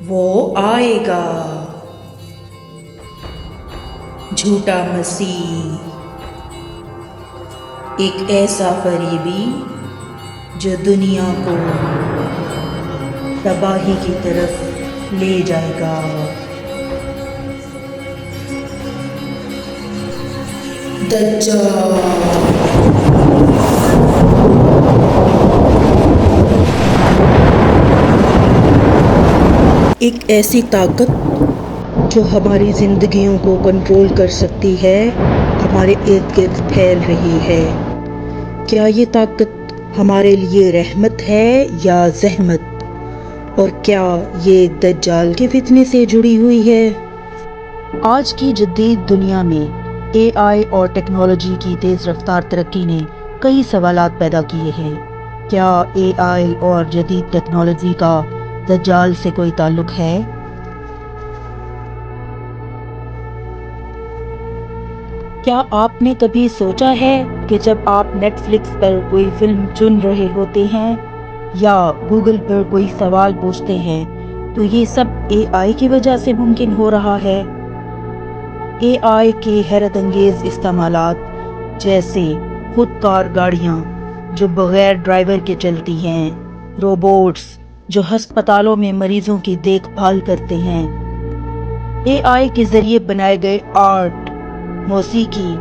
وہ آئے گا جھوٹا مسیح، ایک ایسا فریبی جو دنیا کو تباہی کی طرف لے جائے گا۔ دجال ایک ایسی طاقت جو ہماری زندگیوں کو کنٹرول کر سکتی ہے، ہمارے ارد گرد پھیل رہی ہے۔ کیا یہ طاقت ہمارے لیے رحمت ہے یا زحمت؟ اور کیا یہ دجال کے فتنے سے جڑی ہوئی ہے؟ آج کی جدید دنیا میں اے آئی اور ٹیکنالوجی کی تیز رفتار ترقی نے کئی سوالات پیدا کیے ہیں۔ کیا اے آئی اور جدید ٹیکنالوجی کا دجال سے کوئی تعلق ہے؟ کیا آپ نے کبھی سوچا ہے کہ جب آپ نیٹ فلکس پر کوئی فلم چن رہے ہوتے ہیں یا گوگل پر کوئی سوال پوچھتے ہیں تو یہ سب اے آئی کی وجہ سے ممکن ہو رہا ہے؟ اے آئی کے حیرت انگیز استعمالات جیسے خود کار گاڑیاں جو بغیر ڈرائیور کے چلتی ہیں، روبوٹس جو ہسپتالوں میں مریضوں کی دیکھ بھال کرتے ہیں، اے آئی کے ذریعے بنائے گئے آرٹ، موسیقی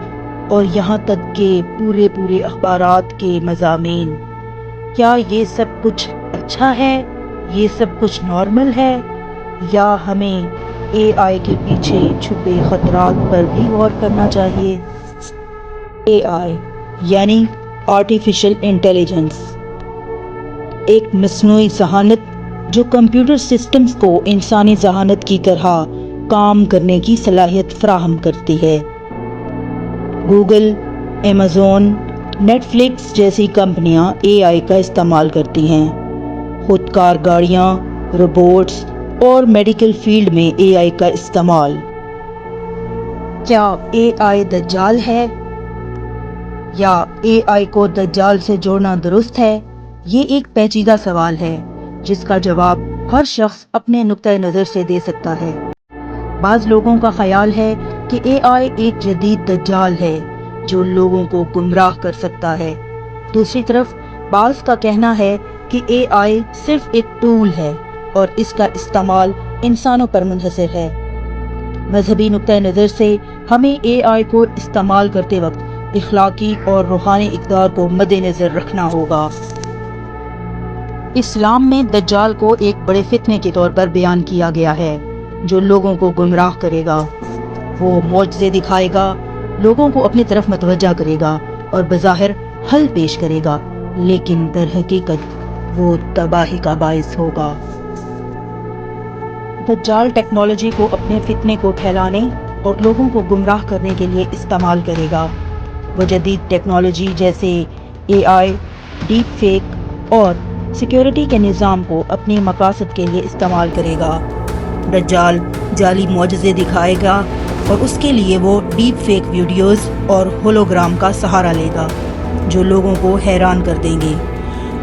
اور یہاں تک کہ پورے اخبارات کے مضامین، کیا یہ سب کچھ اچھا ہے؟ یہ سب کچھ نارمل ہے؟ یا ہمیں اے آئی کے پیچھے چھپے خطرات پر بھی غور کرنا چاہیے؟ اے آئی یعنی آرٹیفیشل انٹیلیجنس ایک مصنوعی ذہانت جو کمپیوٹر سسٹمز کو انسانی ذہانت کی طرح کام کرنے کی صلاحیت فراہم کرتی ہے۔ گوگل، ایمیزون، نیٹ فلکس جیسی کمپنیاں اے آئی کا استعمال کرتی ہیں۔ خود کار گاڑیاں، روبوٹس اور میڈیکل فیلڈ میں اے آئی کا استعمال۔ کیا اے آئی دجال ہے؟ یا اے آئی کو دجال سے جوڑنا درست ہے؟ یہ ایک پیچیدہ سوال ہے جس کا جواب ہر شخص اپنے نقطۂ نظر سے دے سکتا ہے۔ بعض لوگوں کا خیال ہے کہ اے آئی ایک جدید دجال ہے جو لوگوں کو گمراہ کر سکتا ہے۔ دوسری طرف بعض کا کہنا ہے کہ اے آئی صرف ایک ٹول ہے اور اس کا استعمال انسانوں پر منحصر ہے۔ مذہبی نقطۂ نظر سے ہمیں اے آئی کو استعمال کرتے وقت اخلاقی اور روحانی اقدار کو مد نظر رکھنا ہوگا۔ اسلام میں دجال کو ایک بڑے فتنے کے طور پر بیان کیا گیا ہے جو لوگوں کو گمراہ کرے گا۔ وہ معجزے دکھائے گا، لوگوں کو اپنی طرف متوجہ کرے گا اور بظاہر حل پیش کرے گا، لیکن در حقیقت وہ تباہی کا باعث ہوگا۔ دجال ٹیکنالوجی کو اپنے فتنے کو پھیلانے اور لوگوں کو گمراہ کرنے کے لیے استعمال کرے گا۔ وہ جدید ٹیکنالوجی جیسے اے آئی، ڈیپ فیک اور سیکیورٹی کے نظام کو اپنی مقاصد کے لیے استعمال کرے گا۔ دجال جعلی معجزے دکھائے گا اور اس کے لیے وہ ڈیپ فیک ویڈیوز اور ہولوگرام کا سہارا لے گا جو لوگوں کو حیران کر دیں گے۔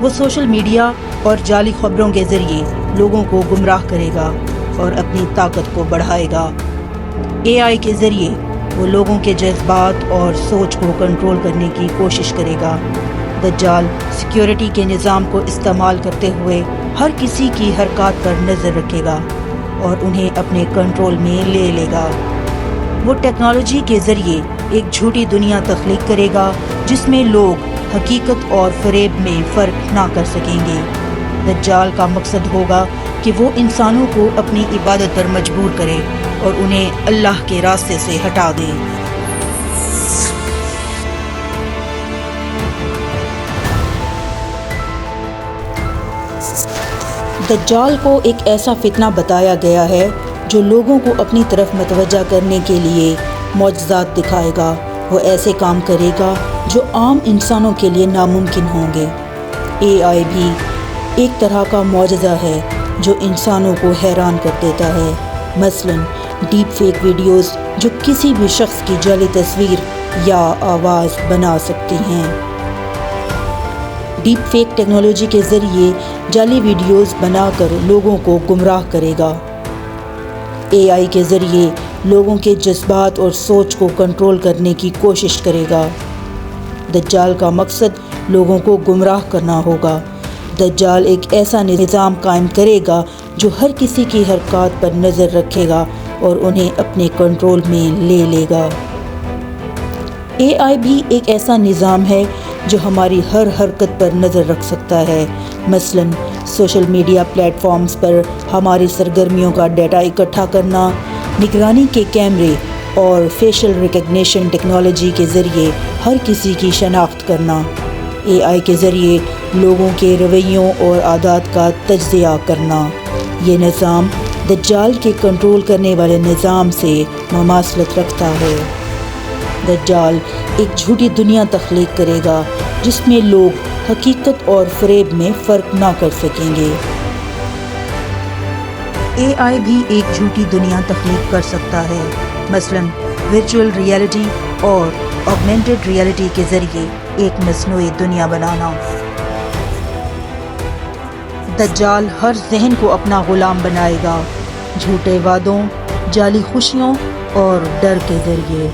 وہ سوشل میڈیا اور جعلی خبروں کے ذریعے لوگوں کو گمراہ کرے گا اور اپنی طاقت کو بڑھائے گا۔ اے آئی کے ذریعے وہ لوگوں کے جذبات اور سوچ کو کنٹرول کرنے کی کوشش کرے گا۔ دجال سیکیورٹی کے نظام کو استعمال کرتے ہوئے ہر کسی کی حرکات پر نظر رکھے گا اور انہیں اپنے کنٹرول میں لے لے گا۔ وہ ٹیکنالوجی کے ذریعے ایک جھوٹی دنیا تخلیق کرے گا جس میں لوگ حقیقت اور فریب میں فرق نہ کر سکیں گے۔ دجال کا مقصد ہوگا کہ وہ انسانوں کو اپنی عبادت پر مجبور کرے اور انہیں اللہ کے راستے سے ہٹا دے۔ دجال کو ایک ایسا فتنہ بتایا گیا ہے جو لوگوں کو اپنی طرف متوجہ کرنے کے لیے معجزات دکھائے گا۔ وہ ایسے کام کرے گا جو عام انسانوں کے لیے ناممکن ہوں گے۔ اے آئی بھی ایک طرح کا معجزہ ہے جو انسانوں کو حیران کر دیتا ہے۔ مثلاً ڈیپ فیک ویڈیوز جو کسی بھی شخص کی جعلی تصویر یا آواز بنا سکتی ہیں۔ ڈیپ فیک ٹیکنالوجی کے ذریعے جعلی ویڈیوز بنا کر لوگوں کو گمراہ کرے گا۔ اے آئی کے ذریعے لوگوں کے جذبات اور سوچ کو کنٹرول کرنے کی کوشش کرے گا۔ دجال کا مقصد لوگوں کو گمراہ کرنا ہوگا۔ دجال ایک ایسا نظام قائم کرے گا جو ہر کسی کی حرکات پر نظر رکھے گا اور انہیں اپنے کنٹرول میں لے لے گا۔ اے آئی بھی ایک ایسا نظام ہے جو ہماری ہر حرکت پر نظر رکھ سکتا ہے، مثلاً سوشل میڈیا پلیٹ فارمز پر ہماری سرگرمیوں کا ڈیٹا اکٹھا کرنا، نگرانی کے کیمرے اور فیشل ریکگنیشن ٹیکنالوجی کے ذریعے ہر کسی کی شناخت کرنا۔ اے آئی کے ذریعے لوگوں کے رویوں اور عادات کا تجزیہ کرنا۔ یہ نظام دجال کے کنٹرول کرنے والے نظام سے مماثلت رکھتا ہے۔ دجال ایک جھوٹی دنیا تخلیق کرے گا جس میں لوگ حقیقت اور فریب میں فرق نہ کر سکیں گے۔ اے آئی بھی ایک جھوٹی دنیا تخلیق کر سکتا ہے، مثلاً ورچوئل ریئلٹی اور آگمنٹڈ ریئلٹی کے ذریعے ایک مصنوعی دنیا بنانا۔ دجال ہر ذہن کو اپنا غلام بنائے گا، جھوٹے وعدوں، جعلی خوشیوں اور ڈر کے ذریعے۔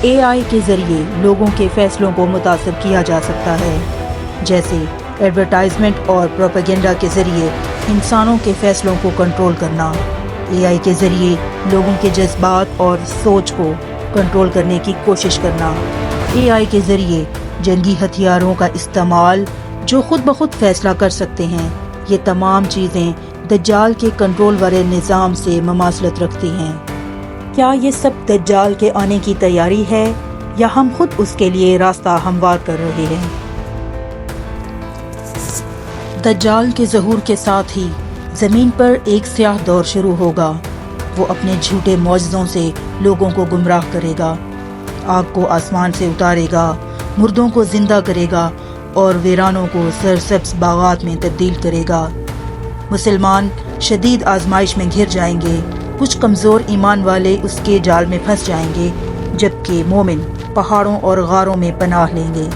اے آئی کے ذریعے لوگوں کے فیصلوں کو متاثر کیا جا سکتا ہے، جیسے ایڈورٹائزمنٹ اور پروپیگنڈا کے ذریعے انسانوں کے فیصلوں کو کنٹرول کرنا۔ اے آئی کے ذریعے لوگوں کے جذبات اور سوچ کو کنٹرول کرنے کی کوشش کرنا۔ اے آئی کے ذریعے جنگی ہتھیاروں کا استعمال جو خود بخود فیصلہ کر سکتے ہیں۔ یہ تمام چیزیں دجال کے کنٹرول والے نظام سے مماثلت رکھتی ہیں۔ کیا یہ سب دجال کے آنے کی تیاری ہے یا ہم خود اس کے لیے راستہ ہموار کر رہے ہیں؟ دجال کے ظہور کے ساتھ ہی زمین پر ایک سیاہ دور شروع ہوگا۔ وہ اپنے جھوٹے معجزوں سے لوگوں کو گمراہ کرے گا، آگ کو آسمان سے اتارے گا، مردوں کو زندہ کرے گا اور ویرانوں کو سرسبز باغات میں تبدیل کرے گا۔ مسلمان شدید آزمائش میں گھر جائیں گے، کچھ کمزور ایمان والے اس کے جال میں پھنس جائیں گے، جبکہ مومن پہاڑوں اور غاروں میں پناہ لیں گے۔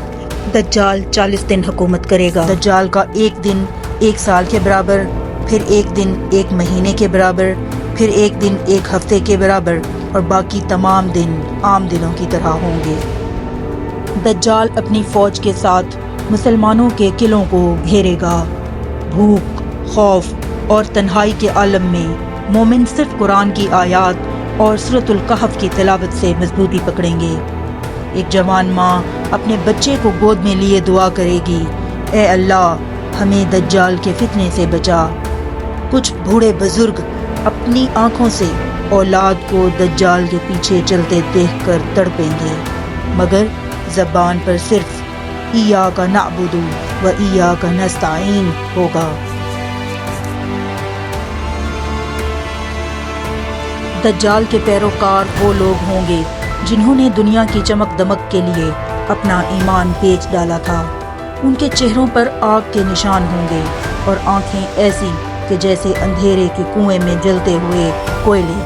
دجال 40 دن حکومت کرے گا۔ دجال کا ایک دن 1 سال کے برابر، پھر ایک دن 1 مہینے کے برابر، پھر ایک دن 1 ہفتے کے برابر اور باقی تمام دن عام دنوں کی طرح ہوں گے۔ دجال اپنی فوج کے ساتھ مسلمانوں کے قلعوں کو گھیرے گا۔ بھوک، خوف اور تنہائی کے عالم میں مومن صرف قرآن کی آیات اور سورۃ الکہف کی تلاوت سے مضبوطی پکڑیں گے۔ ایک جوان ماں اپنے بچے کو گود میں لیے دعا کرے گی، اے اللہ ہمیں دجال کے فتنے سے بچا۔ کچھ بوڑھے بزرگ اپنی آنکھوں سے اولاد کو دجال کے پیچھے چلتے دیکھ کر تڑپیں گے، مگر زبان پر صرف ایاک نعبد و ایاک نستعین ہوگا۔ دجال کے پیروکار وہ لوگ ہوں گے جنہوں نے دنیا کی چمک دمک کے لیے اپنا ایمان بیچ ڈالا تھا۔ ان کے چہروں پر آگ کے نشان ہوں گے اور آنکھیں ایسی کہ جیسے اندھیرے کے کنویں میں جلتے ہوئے کوئلے۔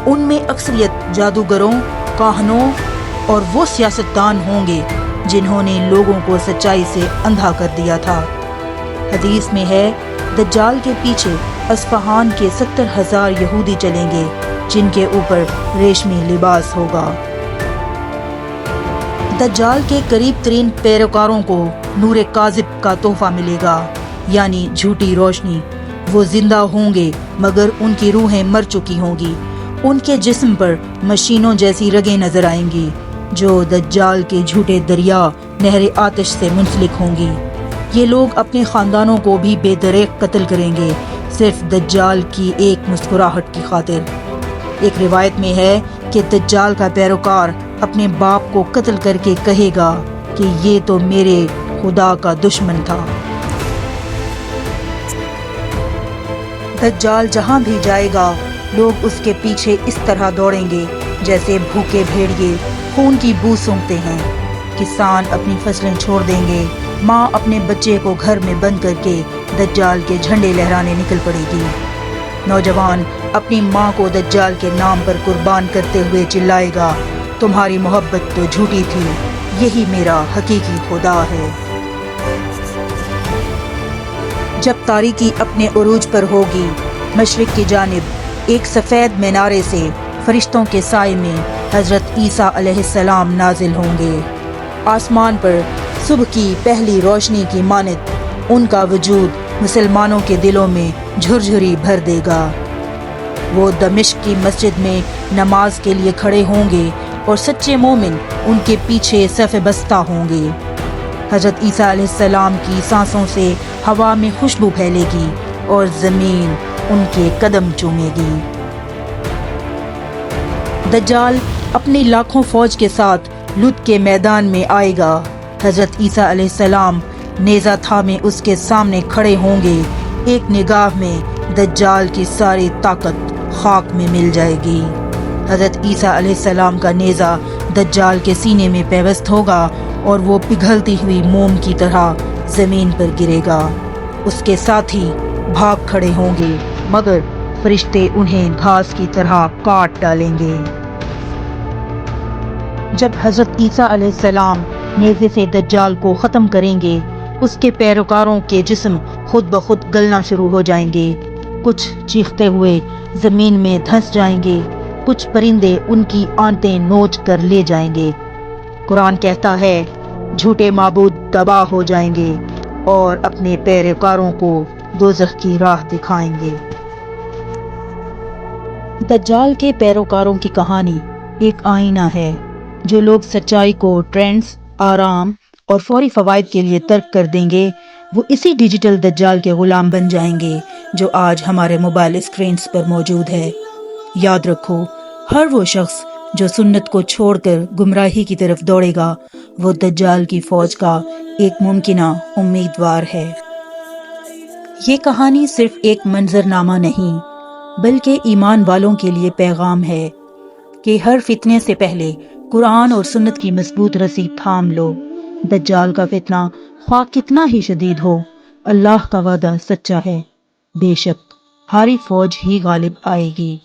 ان میں اکثریت جادوگروں، کاہنوں اور وہ سیاستدان ہوں گے جنہوں نے لوگوں کو سچائی سے اندھا کر دیا تھا۔ حدیث میں ہے، دجال کے پیچھے اصفہان کے 70,000 یہودی چلیں گے جن کے اوپر ریشمی لباس ہوگا۔ دجال کے قریب ترین پیروکاروں کو نور کاذب کا تحفہ ملے گا، یعنی جھوٹی روشنی۔ وہ زندہ ہوں گے مگر ان کی روحیں مر چکی ہوں گی۔ ان کے جسم پر مشینوں جیسی رگیں نظر آئیں گی جو دجال کے جھوٹے دریا نہر آتش سے منسلک ہوں گی۔ یہ لوگ اپنے خاندانوں کو بھی بے دریغ قتل کریں گے، صرف دجال کی ایک مسکراہٹ کی خاطر۔ ایک روایت میں ہے کہ دجال کا پیروکار اپنے باپ کو قتل کر کے کہے گا کہ یہ تو میرے خدا کا دشمن تھا۔ دجال جہاں بھی جائے گا لوگ اس کے پیچھے اس طرح دوڑیں گے جیسے بھوکے بھیڑیے خون کی بو سونگھتے ہیں۔ کسان اپنی فصلیں چھوڑ دیں گے، ماں اپنے بچے کو گھر میں بند کر کے دجال کے جھنڈے لہرانے نکل پڑے گی۔ نوجوان اپنی ماں کو دجال کے نام پر قربان کرتے ہوئے چلائے گا، تمہاری محبت تو جھوٹی تھی، یہی میرا حقیقی خدا ہے۔ جب تاریکی اپنے عروج پر ہوگی، مشرق کی جانب ایک سفید مینارے سے فرشتوں کے سائے میں حضرت عیسیٰ علیہ السلام نازل ہوں گے۔ آسمان پر صبح کی پہلی روشنی کی مانند ان کا وجود مسلمانوں کے دلوں میں جھرجھری بھر دے گا۔ وہ دمشق کی مسجد میں نماز کے لیے کھڑے ہوں گے اور سچے مومن ان کے پیچھے صف بستہ ہوں گے۔ حضرت عیسیٰ علیہ السلام کی سانسوں سے ہوا میں خوشبو پھیلے گی اور زمین ان کے قدم چومے گی۔ دجال اپنی لاکھوں فوج کے ساتھ لد کے میدان میں آئے گا۔ حضرت عیسیٰ علیہ السلام نیزہ تھامے اس کے سامنے کھڑے ہوں گے۔ ایک نگاہ میں دجال کی ساری طاقت خاک میں مل جائے گی۔ حضرت عیسیٰ علیہ السلام کا نیزہ دجال کے سینے میں پیوست ہوگا اور وہ پگھلتی ہوئی موم کی طرح زمین پر گرے گا۔ اس کے ساتھی بھاگ کھڑے ہوں گے مگر فرشتے انہیں گھاس کی طرح کاٹ ڈالیں گے۔ جب حضرت عیسیٰ علیہ السلام نیزے سے دجال کو ختم کریں گے، اس کے پیروکاروں کے جسم خود بخود گلنا شروع ہو جائیں گے۔ کچھ چیختے ہوئے زمین میں دھنس جائیں گے، کچھ پرندے ان کی آنتیں نوچ کر لے جائیں گے۔ قرآن کہتا ہے، جھوٹے معبود تباہ ہو جائیں گے اور اپنے پیروکاروں کو دوزخ کی راہ دکھائیں گے۔ دجال کے پیروکاروں کی کہانی ایک آئینہ ہے۔ جو لوگ سچائی کو ٹرینڈز، آرام اور فوری فوائد کے لیے ترک کر دیں گے، وہ اسی ڈیجیٹل دجال کے غلام بن جائیں گے جو آج ہمارے موبائل اسکرینز پر موجود ہے۔ یاد رکھو، ہر وہ شخص جو سنت کو چھوڑ کر گمراہی کی طرف دوڑے گا، وہ دجال کی فوج کا ایک ممکنہ امیدوار ہے۔ یہ کہانی صرف ایک منظر نامہ نہیں، بلکہ ایمان والوں کے لیے پیغام ہے کہ ہر فتنے سے پہلے قرآن اور سنت کی مضبوط رسی تھام لو۔ دجال کا فتنہ خواہ کتنا ہی شدید ہو، اللہ کا وعدہ سچا ہے، بے شک ہاری فوج ہی غالب آئے گی۔